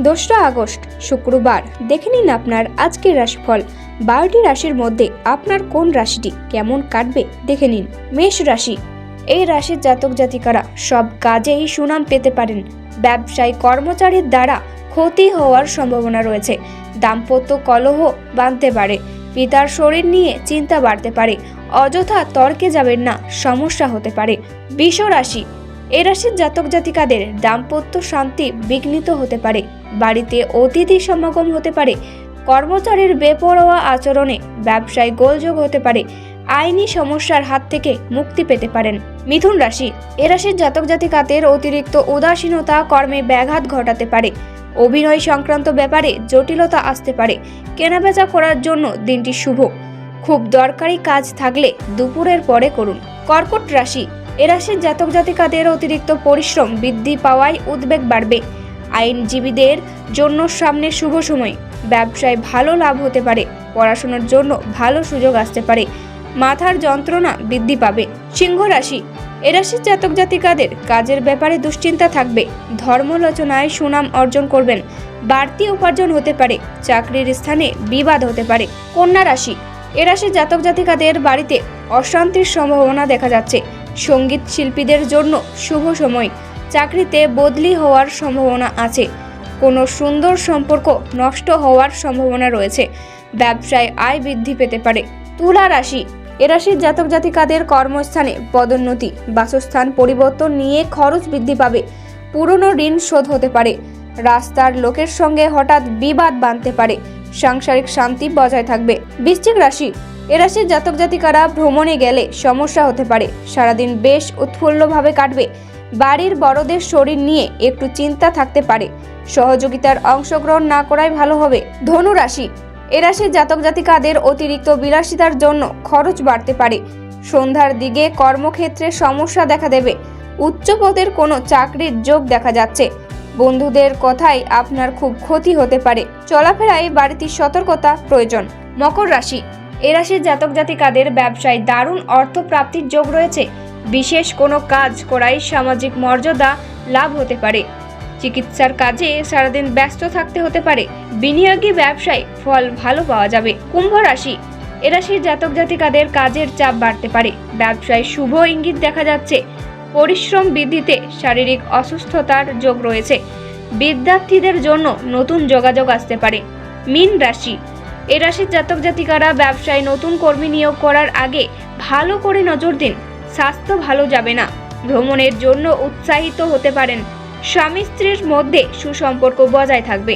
2রা August শুক্রবার দেখে নিন আপনার আজকের রাশিফল। 12টি রাশির মধ্যে আপনার কোন রাশিটি কেমন কাটবে দেখে নিন। মেষ রাশি, এই রাশির জাতক জাতিকারা সব কাজেই সুনাম পেতে পারেন। ব্যবসায়ী কর্মচারীর দ্বারা ক্ষতি হওয়ার সম্ভাবনা রয়েছে। দাম্পত্য কলহ বাঁধতে পারে। পিতার শরীর নিয়ে চিন্তা বাড়তে পারে। অযথা তর্কে যাবেন না, সমস্যা হতে পারে। বৃষ রাশি, এই রাশির জাতক জাতিকাদের দাম্পত্য শান্তি বিঘ্নিত হতে পারে। বাড়িতে অতিথি সমাগম হতে পারে। কর্মচারীর বেপরোয়া আচরণে ব্যবসায় গোলযোগ হতে পারে। আইনি সমস্যার হাত থেকে মুক্তি পেতে পারেন। মিথুন রাশি, এ রাশির জাতক জাতিকাদের অতিরিক্ত উদাসীনতা কর্মে ব্যাঘাত ঘটাতে পারে। অভিনয় সংক্রান্ত ব্যাপারে জটিলতা আসতে পারে। কেনাবেচা করার জন্য দিনটি শুভ। খুব দরকারি কাজ থাকলে দুপুরের পরে করুন। কর্কট রাশি, এ রাশির জাতক জাতিকাদের অতিরিক্ত পরিশ্রম বৃদ্ধি পাওয়ায় উদ্বেগ বাড়বে। আইনজীবীদের জন্য সামনে শুভ সময়। ব্যবসায় ভালো লাভ হতে পারে। পড়াশোনার জন্য ভালো সুযোগ আসতে পারে। মাথার যন্ত্রণা বৃদ্ধি পাবে। সিংহ রাশি, এ রাশির জাতক জাতিকাদের কাজের ব্যাপারে দুশ্চিন্তা থাকবে। ধর্মালোচনায় সুনাম অর্জন করবেন। বাড়তি উপার্জন হতে পারে। চাকরির স্থানে বিবাদ হতে পারে। কন্যা রাশি, এ রাশির জাতক জাতিকাদের বাড়িতে অশান্তির সম্ভাবনা দেখা যাচ্ছে। সঙ্গীত শিল্পীদের জন্য শুভ সময়। চাকরিতে বদলি হওয়ার সম্ভাবনা আছে। কোনো সুন্দর সম্পর্ক নষ্ট হওয়ার সম্ভাবনা রয়েছে। ব্যবসায় আয় বৃদ্ধি পেতে পারে। তুলা রাশি, এ রাশির জাতক জাতিকাদের কর্মস্থানে পদোন্নতি, বাসস্থান পরিবর্তন নিয়ে খরচ বৃদ্ধি পাবে। পুরনো ঋণ শোধ হতে পারে। রাস্তার লোকের সঙ্গে হঠাৎ বিবাদ বাঁধতে পারে। সাংসারিক শান্তি বজায় থাকবে। বৃশ্চিক রাশি, এ রাশির জাতক জাতিকারা ভ্রমণে গেলে সমস্যা হতে পারে। সারাদিন বেশ উৎফুল্লভাবে কাটবে। বাড়ির বড়দের শরীর নিয়ে একটু চিন্তা থাকতে পারে। সহযোগিতার অংশগ্রহণ না করাই ভালো হবে। ধনু রাশি, এ রাশির জাতক জাতিকাদের অতিরিক্ত বিলাসিতার জন্য খরচ বাড়তে পারে। সন্ধ্যার দিকে কর্মক্ষেত্রে সমস্যা দেখা দেবে। উচ্চ পদের কোনো চাকরির যোগ দেখা যাচ্ছে। বন্ধুদের কথায় আপনার খুব ক্ষতি হতে পারে। চলাফেরায় বাড়িতে সতর্কতা প্রয়োজন। মকর রাশি, এ রাশির জাতক জাতিকাদের ব্যবসায় দারুণ অর্থ প্রাপ্তির যোগ রয়েছে। বিশেষ কোনো কাজ করাই সামাজিক মর্যাদা লাভ হতে পারে। চিকিৎসার কাজে সারাদিন ব্যস্ত থাকতে হতে পারে। বিনিয়োগী ব্যবসায় ফল ভালো পাওয়া যাবে। কুম্ভ রাশি, এ রাশির জাতক জাতিকাদের কাজের চাপ বাড়তে পারে। ব্যবসায় শুভ ইঙ্গিত দেখা যাচ্ছে। পরিশ্রম বৃদ্ধিতে শারীরিক অসুস্থতার যোগ রয়েছে। বিদ্যার্থীদের জন্য নতুন যোগাযোগ আসতে পারে। মীন রাশি, এ রাশির জাতক জাতিকারা ব্যবসায় নতুন কর্মী নিয়োগ করার আগে ভালো করে নজর দিন। স্বাস্থ্য ভালো যাবে না। ভ্রমণের জন্য উৎসাহিত হতে পারেন। স্বামী স্ত্রীর মধ্যে সুসম্পর্ক বজায় থাকবে।